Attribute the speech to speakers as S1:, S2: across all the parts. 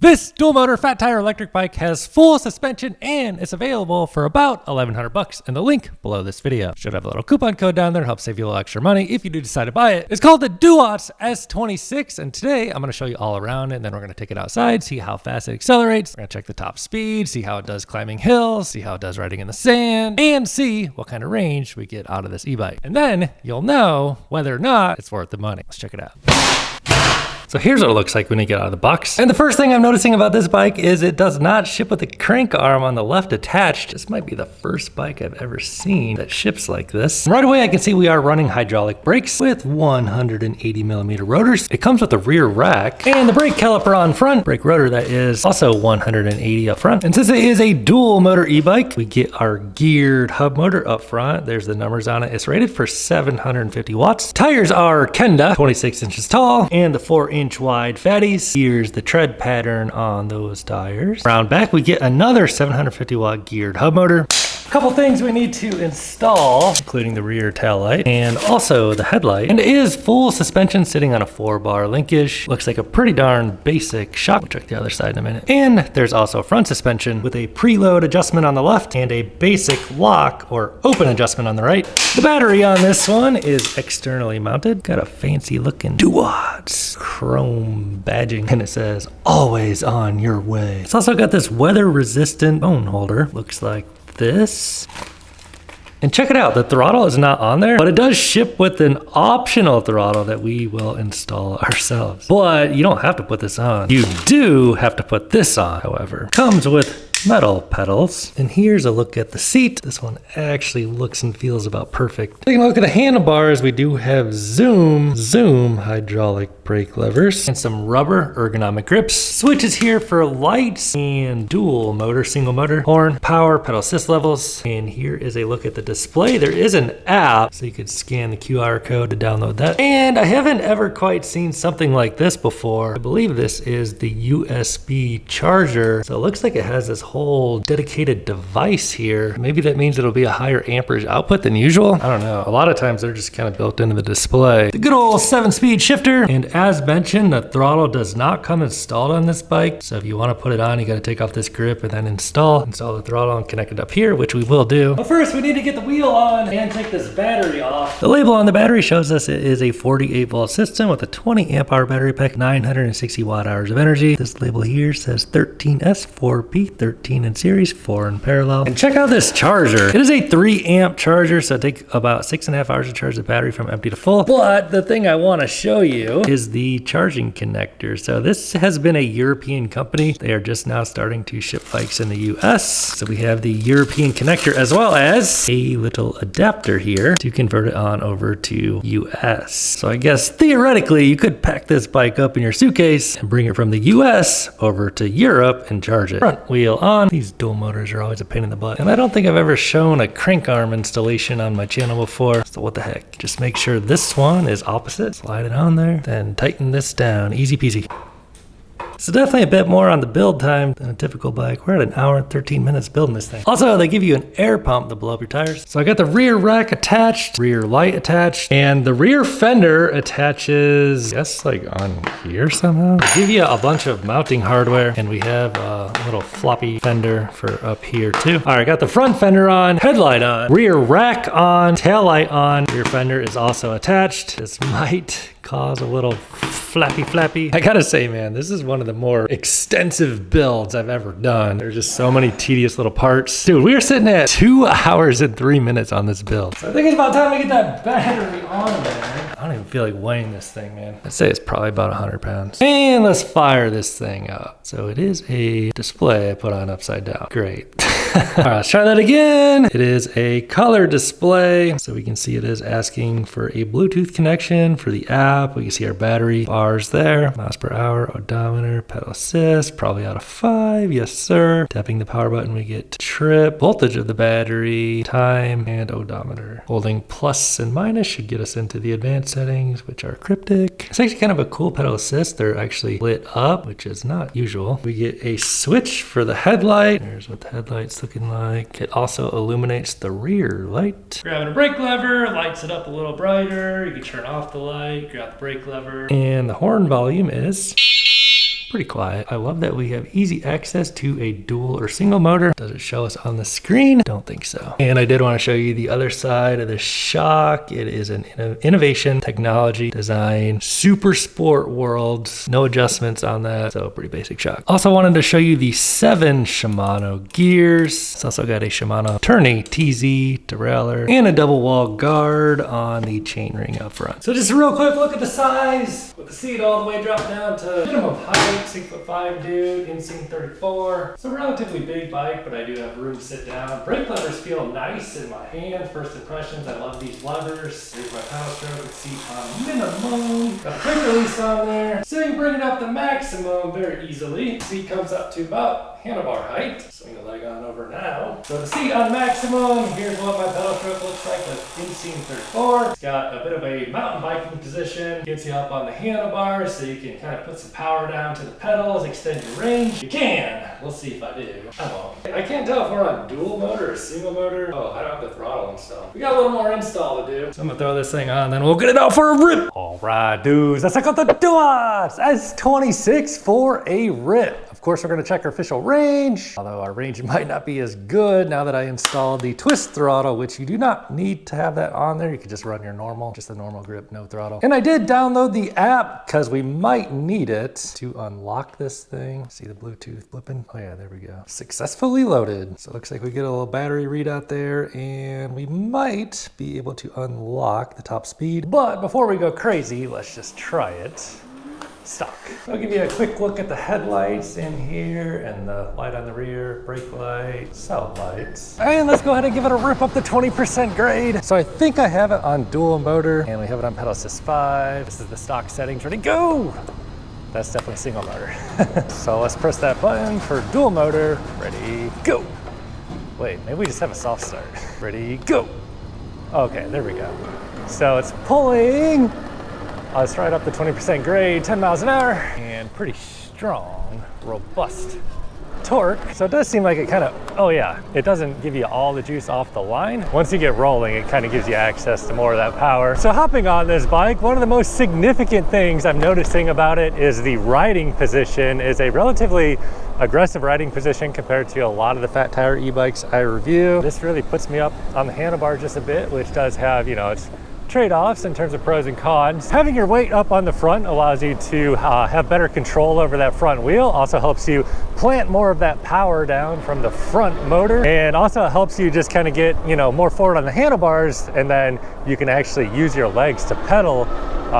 S1: This dual motor fat tire electric bike has full suspension and it's available for about $1,100 in the link below this video. Should have a little coupon code down there to help save you a little extra money if you do decide to buy it. It's called the Duotts S26 and today I'm going to show you all around it and then we're going to take it outside, see how fast it accelerates. We're going to check the top speed, see how it does climbing hills, see how it does riding in the sand, and see what kind of range we get out of this e-bike. And then you'll know whether or not it's worth the money. Let's check it out. So here's what it looks like when you get out of the box. And the first thing I'm noticing about this bike is it does not ship with the crank arm on the left attached. This might be the first bike I've ever seen that ships like this. And right away I can see we are running hydraulic brakes with 180mm rotors. It comes with a rear rack and the brake caliper on front, brake rotor that is also 180 up front. And since it is a dual motor e-bike, we get our geared hub motor up front. There's the numbers on it. It's rated for 750 watts. Tires are Kenda, 26 inches tall, and the 4-inch wide fatties. Here's the tread pattern on those tires. Around back we get another 750 watt geared hub motor. A couple things we need to install, including the rear tail light and also the headlight. And it is full suspension sitting on a 4-bar linkage. Looks like a pretty darn basic shock. We'll check the other side in a minute. And there's also front suspension with a preload adjustment on the left and a basic lock or open adjustment on the right. The battery on this one is externally mounted. Got a fancy looking Duotts chrome badging and it says always on your way. It's also got this weather resistant phone holder. Looks like this. And check it out, the throttle is not on there, but it does ship with an optional throttle that we will install ourselves. But you don't have to put this on. You do have to put this on, however. Comes with metal pedals. And here's a look at the seat. This one actually looks and feels about perfect. Taking a look at the handlebars, we do have zoom hydraulic brake levers and some rubber ergonomic grips. Switches here for lights and dual motor, single motor, horn, power, pedal assist levels. And here is a look at the display. There is an app, so you could scan the QR code to download that. And I haven't ever quite seen something like this before. I believe this is the USB charger. So it looks like it has this whole dedicated device here. Maybe that means it'll be a higher amperage output than usual. I don't know. A lot of times they're just kind of built into the display. The good old 7-speed shifter. And as mentioned, the throttle does not come installed on this bike. So if you want to put it on, you got to take off this grip and then install the throttle and connect it up here, which we will do. But first we need to get the wheel on and take this battery off. The label on the battery shows us it is a 48-volt system with a 20 amp hour battery pack, 960 watt hours of energy. This label here says 13S, 4P, 13 in series, 4 in parallel. And check out this charger. It is a 3 amp charger, so it takes about 6.5 hours to charge the battery from empty to full. But the thing I want to show you is the charging connector. So this has been a European company. They are just now starting to ship bikes in the US. So we have the European connector as well as a little adapter here to convert it on over to US. So I guess theoretically you could pack this bike up in your suitcase and bring it from the US over to Europe and charge it. Front wheel on. These dual motors are always a pain in the butt. And I don't think I've ever shown a crank arm installation on my channel before. So what the heck? Just make sure this one is opposite. Slide it on there. Then tighten this down. Easy peasy. So definitely a bit more on the build time than a typical bike. We're at 1 hour and 13 minutes building this thing. Also, they give you an air pump to blow up your tires. So I got the rear rack attached, rear light attached, and the rear fender attaches, I guess like on here somehow. They give you a bunch of mounting hardware, and we have a little floppy fender for up here too. All right, got the front fender on, headlight on, rear rack on, tail light on. Rear fender is also attached. This might cause a little flappy. I gotta say, man, this is one of the more extensive builds I've ever done. There's just so many tedious little parts. Dude, we are sitting at 2 hours and 3 minutes on this build. So I think it's about time to get that battery on there. I don't even feel like weighing this thing, man. I'd say it's probably about 100 pounds. And let's fire this thing up. So it is a display I put on upside down. Great. All right, let's try that again. It is a color display. So we can see it is asking for a Bluetooth connection for the app. We can see our battery bars there. Miles per hour, odometer, pedal assist, probably out of 5. Yes, sir. Tapping the power button, we get trip, voltage of the battery, time, and odometer. Holding plus and minus should get us into the advanced settings, which are cryptic. It's actually kind of a cool pedal assist. They're actually lit up, which is not usual. We get a switch for the headlight. Here's what the headlight's looking like. It also illuminates the rear light. Grabbing a brake lever, lights it up a little brighter. You can turn off the light, grab the brake lever. And the horn volume is pretty quiet. I love that we have easy access to a dual or single motor. Does it show us on the screen? Don't think so. And I did want to show you the other side of the shock. It is an innovation, technology, design, super sport world. No adjustments on that, so pretty basic shock. Also wanted to show you the 7 Shimano gears. It's also got a Shimano Tourney TZ derailleur and a double wall guard on the chainring up front. So just a real quick look at the size with the seat all the way dropped down to minimum height, 6'5" dude, inseam 34. It's a relatively big bike, but I do have room to sit down. Brake levers feel nice in my hand. First impressions, I love these levers. Here's my power stroke with seat on minimum. Got a quick release on there. So you bring it up the maximum very easily. Seat comes up to about handlebar height. Swing the leg on over now. So the seat on maximum, here's what my pedal stroke looks like with inseam 34. It's got a bit of a mountain biking position. Gets you up on the handlebars so you can kind of put some power down to the pedals, extend your range. You can. We'll see if I do. I won't. I can't tell if we're on dual motor or single motor. Oh, I don't have the throttle installed. We got a little more install to do. So I'm gonna throw this thing on, then we'll get it out for a rip. All right, dudes, let's check out the Duotts S26 for a rip. Of course, we're gonna check our official range, although our range might not be as good now that I installed the twist throttle, which you do not need to have that on there. You can just run your normal, just the normal grip, no throttle. And I did download the app because we might need it to unlock this thing. See the Bluetooth flipping? Oh yeah, there we go. Successfully loaded. So it looks like we get a little battery readout there, and we might be able to unlock the top speed. But before we go crazy, let's just try it. Stock. So I'll give you a quick look at the headlights in here and the light on the rear, brake light, cell lights. And let's go ahead and give it a rip up to 20% grade. So I think I have it on dual motor and we have it on pedal assist 5. This is the stock settings. Ready, go! That's definitely single motor. So let's press that button for dual motor. Ready, go! Wait, maybe we just have a soft start. Ready, go! Okay, there we go. So it's pulling. It's right up to 20% grade, 10 miles an hour, and pretty strong, robust torque. So it does seem like it kind of, oh yeah, it doesn't give you all the juice off the line. Once you get rolling, it kind of gives you access to more of that power. So hopping on this bike, one of the most significant things I'm noticing about it is the riding position is a relatively aggressive riding position compared to a lot of the fat tire e-bikes I review. This really puts me up on the handlebar just a bit, which does have, you know, it's trade-offs in terms of pros and cons. Having your weight up on the front allows you to have better control over that front wheel. Also helps you plant more of that power down from the front motor, and also helps you just kind of get, you know, more forward on the handlebars, and then you can actually use your legs to pedal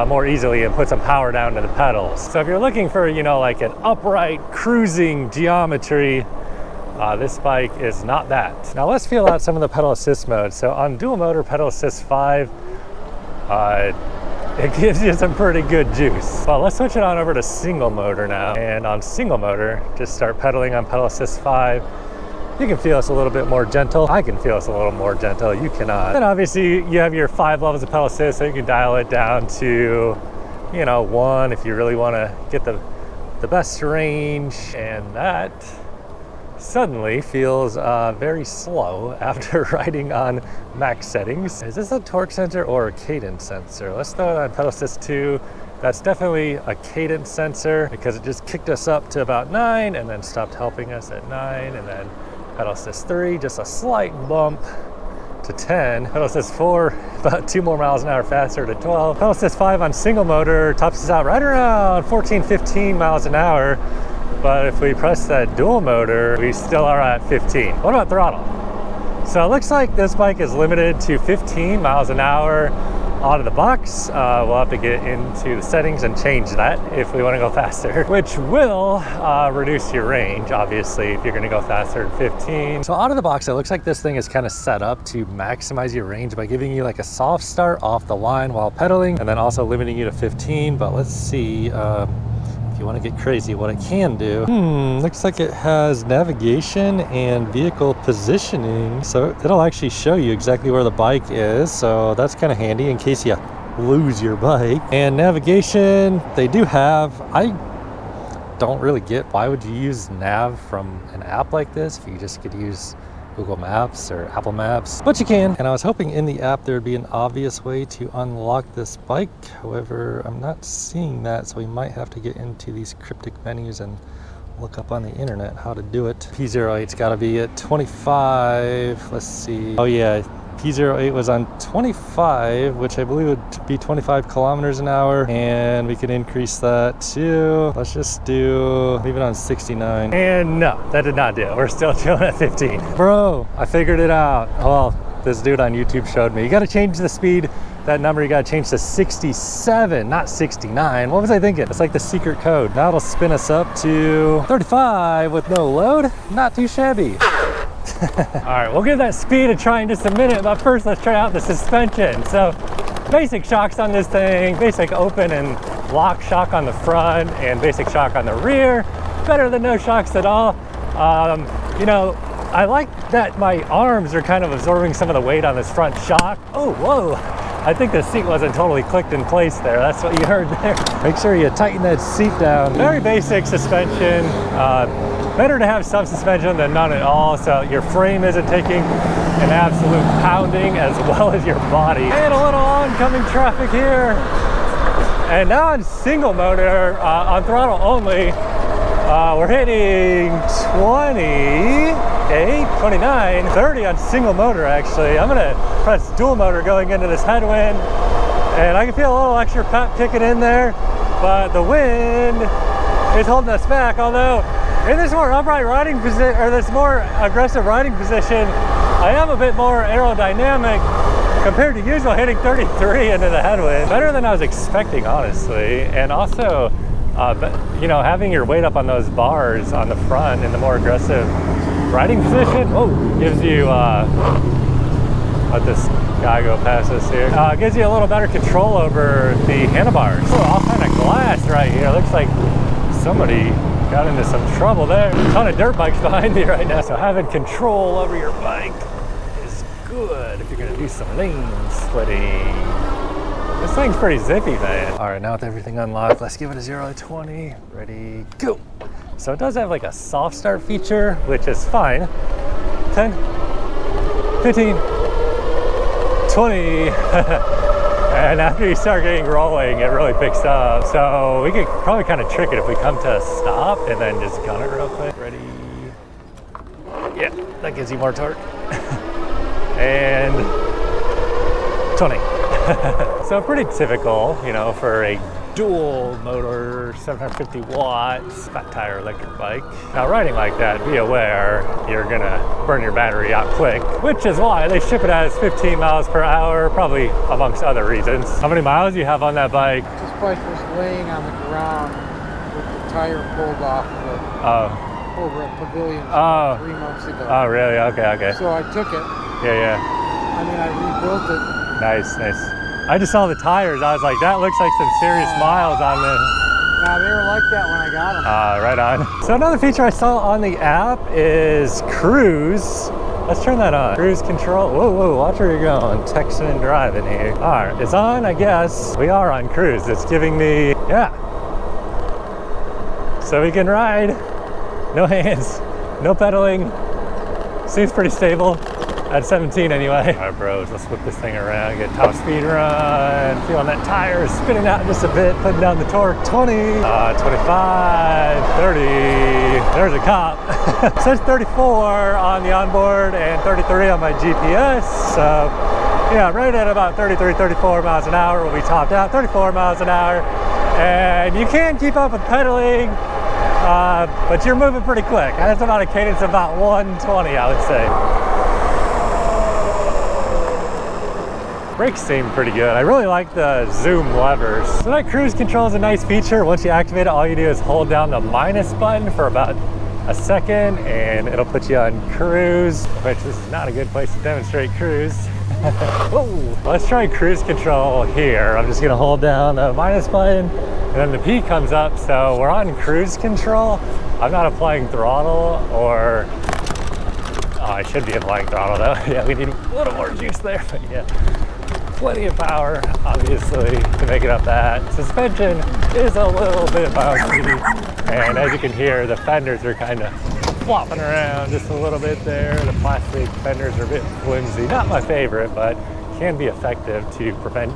S1: more easily and put some power down to the pedals. So if you're looking for, you know, like an upright cruising geometry, this bike is not that. Now let's feel out some of the pedal assist modes. So on dual motor pedal assist 5, it gives you some pretty good juice. Well, let's switch it on over to single motor now. And on single motor, just start pedaling on pedal assist 5. You can feel us a little bit more gentle. I can feel us a little more gentle, you cannot. And obviously you have your 5 levels of pedal assist, so you can dial it down to, you know, 1 if you really want to get the best range. And that suddenly feels very slow after riding on max settings. Is this a torque sensor or a cadence sensor? Let's throw it on pedal assist 2. That's definitely a cadence sensor because it just kicked us up to about 9 and then stopped helping us at 9, and then pedal assist 3, just a slight bump to 10. Pedal assist 4, about 2 more miles an hour faster to 12. Pedal assist 5 on single motor tops us out right around 14, 15 miles an hour. But if we press that dual motor, we still are at 15. What about throttle? So it looks like this bike is limited to 15 miles an hour out of the box. We'll have to get into the settings and change that if we want to go faster, which will reduce your range, obviously, if you're going to go faster than 15. So out of the box, it looks like this thing is kind of set up to maximize your range by giving you like a soft start off the line while pedaling, and then also limiting you to 15. But let's see. If you want to get crazy, what I can do, looks like it has navigation and vehicle positioning, so it'll actually show you exactly where the bike is, so that's kind of handy in case you lose your bike. And navigation, they do have, I don't really get why would you use nav from an app like this if you just could use Google Maps or Apple Maps, but you can. And I was hoping in the app there'd be an obvious way to unlock this bike. However, I'm not seeing that, so we might have to get into these cryptic menus and look up on the internet how to do it. P08's got to be at 25. Let's see. Oh yeah, P08 was on 25, which I believe would be 25 kilometers an hour, and we can increase that to, let's just leave it on 69. And no, that did not do it. We're still chilling at 15. Bro, I figured it out. Well, this dude on YouTube showed me. You got to change the speed. That number you got to change to 67, not 69. What was I thinking? It's like the secret code. Now it'll spin us up to 35 with no load. Not too shabby. All right, we'll give that speed a try in just a minute, but first let's try out the suspension. So basic shocks on this thing, basic open and lock shock on the front and basic shock on the rear. Better than no shocks at all. You know, I like that my arms are kind of absorbing some of the weight on this front shock. Oh, whoa. I think the seat wasn't totally clicked in place there. That's what you heard there. Make sure you tighten that seat down. Very basic suspension. Better to have some suspension than none at all, so your frame isn't taking an absolute pounding as well as your body. And a little oncoming traffic here. And now on single motor, on throttle only, we're hitting 28, 29, 30 on single motor actually. I'm gonna press dual motor going into this headwind, and I can feel a little extra pep kicking in there, but the wind is holding us back. Although in this more upright riding position, or this more aggressive riding position, I am a bit more aerodynamic compared to usual, hitting 33 into the headwind. Better than I was expecting, honestly. And also, you know, having your weight up on those bars on the front in the more aggressive riding position, gives you, let this guy go past us here, gives you a little better control over the handlebars. All kind of glass right here. Looks like somebody got into some trouble there. A ton of dirt bikes behind me right now. So having control over your bike is good if you're gonna do some lane splitting. This thing's pretty zippy, man. All right, now with everything unlocked, let's give it a 0 to 20. Ready, go. So it does have like a soft start feature, which is fine. 10, 15, 20. And after you start getting rolling, it really picks up. So we could probably kind of trick it if we come to a stop and then just gun it real quick. Ready? Yeah, that gives you more torque. And 20. So pretty typical, you know, for a dual motor, 750 watts, fat tire electric bike. Now riding like that, be aware you're gonna burn your battery out quick, which is why they ship it as 15 miles per hour, probably amongst other reasons. How many miles do you have on that bike?
S2: This bike was laying on the ground with the tire pulled off of over at Pavilion 3 months ago.
S1: Oh, really? Okay.
S2: So I took it.
S1: Yeah.
S2: I mean, I rebuilt it.
S1: Nice. I just saw the tires. I was like, that looks like some serious miles on this.
S2: Nah, they were like that when I got them.
S1: Right on. So another feature I saw on the app is cruise. Let's turn that on. Cruise control. Whoa, watch where you're going. Texting and driving here. All right, it's on, I guess. We are on cruise. It's giving me, yeah. So we can ride. No hands, no pedaling. Seems pretty stable. At 17 anyway. All right, bros, let's whip this thing around, get top speed run, feeling that tire spinning out just a bit, putting down the torque. 20, 25, 30, there's a cop. It says 34 on the onboard and 33 on my GPS. So yeah, right at about 33, 34 miles an hour will be topped out, 34 miles an hour. And you can keep up with pedaling, but you're moving pretty quick. That's about a cadence of about 120, I would say. Brakes seem pretty good. I really like the zoom levers. So that cruise control is a nice feature. Once you activate it, all you do is hold down the minus button for about a second and it'll put you on cruise, which this is not a good place to demonstrate cruise. Whoa. Let's try cruise control here. I'm just gonna hold down the minus button and then the P comes up. So we're on cruise control. I'm not applying throttle or, I should be applying throttle though. Yeah, we need a little more juice there, but yeah. Plenty of power, obviously, to make it up that. Suspension is a little bit bouncy, and as you can hear, the fenders are kind of flopping around just a little bit there. The plastic fenders are a bit flimsy. Not my favorite, but can be effective to prevent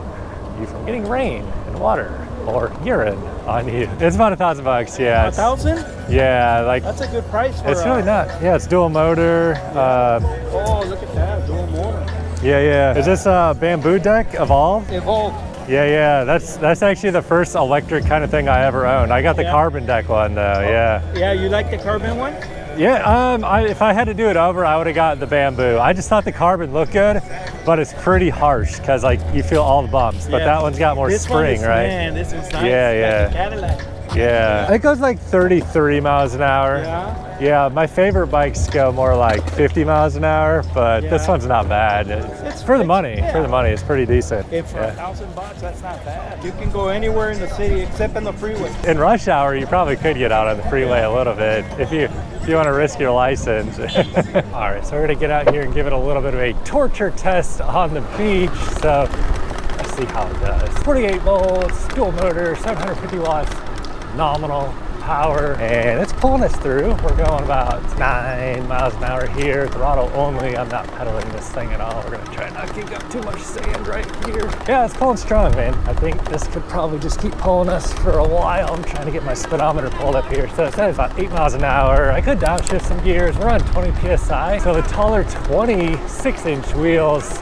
S1: you from getting rain and water or urine on you. It's about $1,000, yeah.
S2: 1,000?
S1: Yeah, like
S2: that's a good price for
S1: it's really not. Yeah, it's dual motor.
S2: Oh, look at that, dual motor.
S1: Yeah. Is this a bamboo deck Evolve?
S2: Evolve.
S1: Yeah. That's actually the first electric kind of thing I ever owned. I got the carbon deck one though. Yeah.
S2: Yeah, you like the carbon one?
S1: Yeah. If I had to do it over, I would have got the bamboo. I just thought the carbon looked good, but it's pretty harsh because like you feel all the bumps. But that one's got more spring, right?
S2: Man, this one's nice.
S1: Yeah.
S2: Like a Cadillac.
S1: Yeah. It goes like 33 miles an hour. Yeah, my favorite bikes go more like 50 miles an hour, but this one's not bad. It's for the money. For the money, it's pretty decent.
S2: If for $1,000, that's not bad. You can go anywhere in the city except in the freeway.
S1: In rush hour, you probably could get out on the freeway a little bit if you want to risk your license. All right, so we're gonna get out here and give it a little bit of a torture test on the beach. So let's see how it does. 48 volts, dual motor, 750 watts, nominal power, and it's pulling us through. We're going about 9 miles an hour here, throttle only. I'm not pedaling this thing at all. We're gonna try not to kick up too much sand right here. Yeah, it's pulling strong, man. I think this could probably just keep pulling us for a while. I'm trying to get my speedometer pulled up here. So it says about 8 miles an hour. I could downshift some gears. We're on 20 PSI. So the taller 26-inch wheels,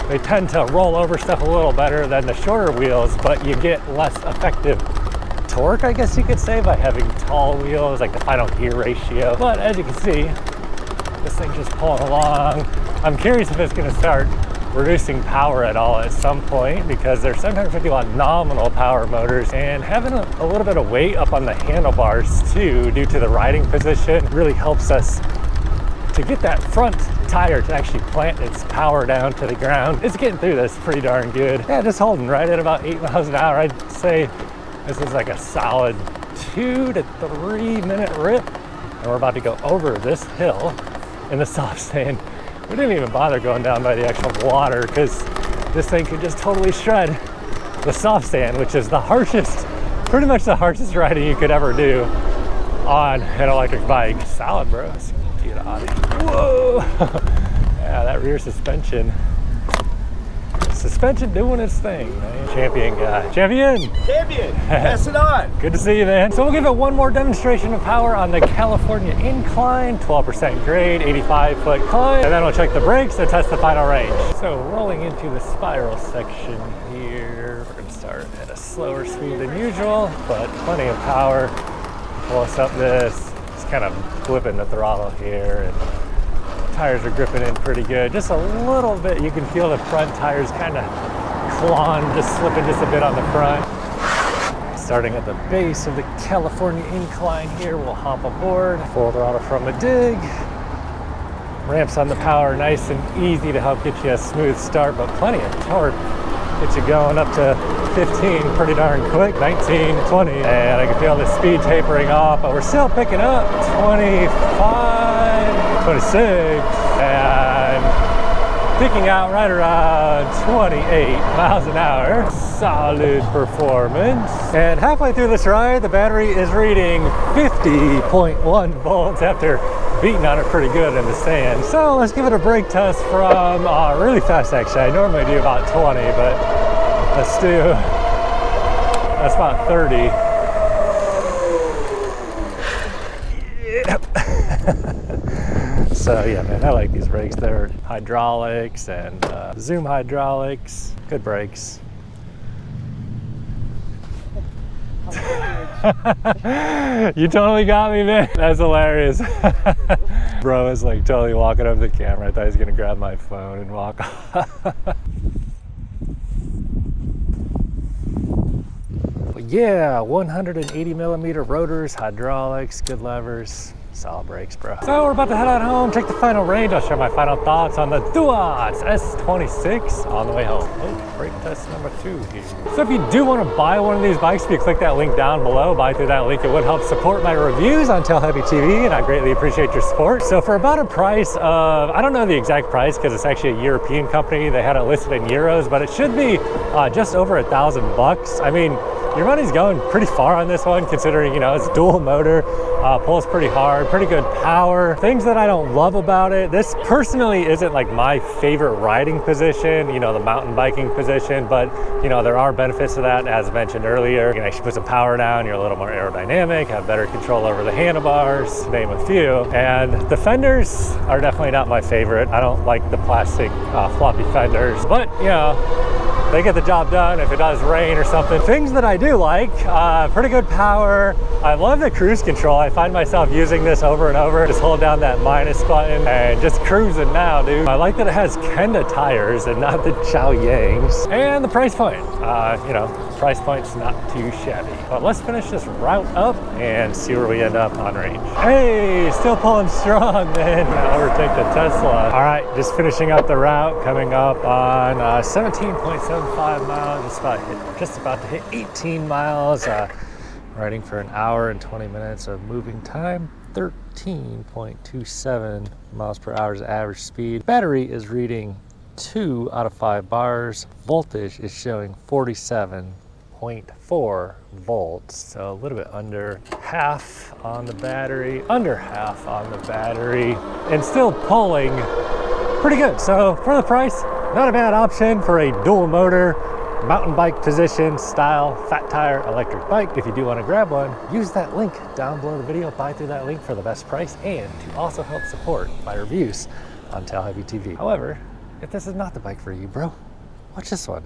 S1: they tend to roll over stuff a little better than the shorter wheels, but you get less effective torque, I guess you could say, by having tall wheels, like the final gear ratio. But as you can see, this thing's just pulling along. I'm curious if it's gonna start reducing power at all at some point, because they're 750 watt nominal power motors, and having a little bit of weight up on the handlebars too, due to the riding position, really helps us to get that front tire to actually plant its power down to the ground. It's getting through this pretty darn good. Yeah, just holding right at about 8 miles an hour. I'd say this is like a solid 2 to 3 minute rip, and we're about to go over this hill in the soft sand. We didn't even bother going down by the actual water because this thing could just totally shred the soft sand, which is the harshest, pretty much the harshest riding you could ever do on an electric bike. Solid, bro. Let's get out of here. Whoa! Yeah, that rear suspension doing its thing, man. Champion guy. Champion!
S2: Pass it on!
S1: Good to see you, man. So we'll give it one more demonstration of power on the California Incline, 12% grade, 85-foot climb, and then we'll check the brakes to test the final range. So rolling into the spiral section here, we're gonna start at a slower speed than usual, but plenty of power. Pull us up this, just kind of flipping the throttle here, and tires are gripping in pretty good. Just a little bit, you can feel the front tires kind of clawing, just slipping just a bit on the front. Starting at the base of the California Incline here, we'll hop aboard, full throttle from a dig. Ramps on the power, nice and easy to help get you a smooth start, but plenty of torque. Get you going up to 15 pretty darn quick, 19, 20, and I can feel the speed tapering off, but we're still picking up 25, 26, and peaking out right around 28 miles an hour. Solid performance. And halfway through this ride, the battery is reading 50.1 volts after beating on it pretty good in the sand. So let's give it a brake test from really fast actually. I normally do about 20, but let's do, that's about 30. Yep. So yeah, man, I like these brakes. They're hydraulics and Zoom hydraulics. Good brakes. You totally got me, man. That's hilarious. Bro is like totally walking up the camera. I thought he was gonna grab my phone and walk off. Yeah, 180 millimeter rotors, hydraulics, good levers. Solid brakes, bro. So we're about to head on home, check the final range. I'll share my final thoughts on the Duotts S26 on the way home. Oh, brake test number 2 here. So if you do want to buy one of these bikes, if you click that link down below, buy through that link, it would help support my reviews on Tail Heavy TV, and I greatly appreciate your support. So for about a price of, I don't know the exact price because it's actually a European company. They had it listed in euros, but it should be just over $1,000. I mean, your money's going pretty far on this one, considering, you know, it's dual motor, pulls pretty hard, pretty good power. Things that I don't love about it, this personally isn't like my favorite riding position, you know, the mountain biking position, but you know, there are benefits to that. As mentioned earlier, you can actually put some power down, you're a little more aerodynamic, have better control over the handlebars, to name a few. And the fenders are definitely not my favorite. I don't like the plastic floppy fenders, but you know, they get the job done if it does rain or something. Things that I do like, pretty good power. I love the cruise control. I find myself using this over and over. Just hold down that minus button and just cruising now, dude. I like that it has Kenda tires and not the Chow Yangs. And the price point, you know, price point's not too shabby. But let's finish this route up and see where we end up on range. Hey, still pulling strong, man. Gonna overtake the Tesla. All right, just finishing up the route, coming up on 17.75 miles, just about to hit 18 miles. Riding for an hour and 20 minutes of moving time, 13.27 miles per hour is average speed. Battery is reading 2 out of 5 bars. Voltage is showing 47.4 volts, so a little bit under half on the battery, under half on the battery, and still pulling pretty good. So for the price, not a bad option for a dual motor mountain bike position style fat tire electric bike. If you do want to grab one, use that link down below the video, buy through that link for the best price and to also help support my reviews on Tail Heavy TV. However, if this is not the bike for you, bro, watch this one.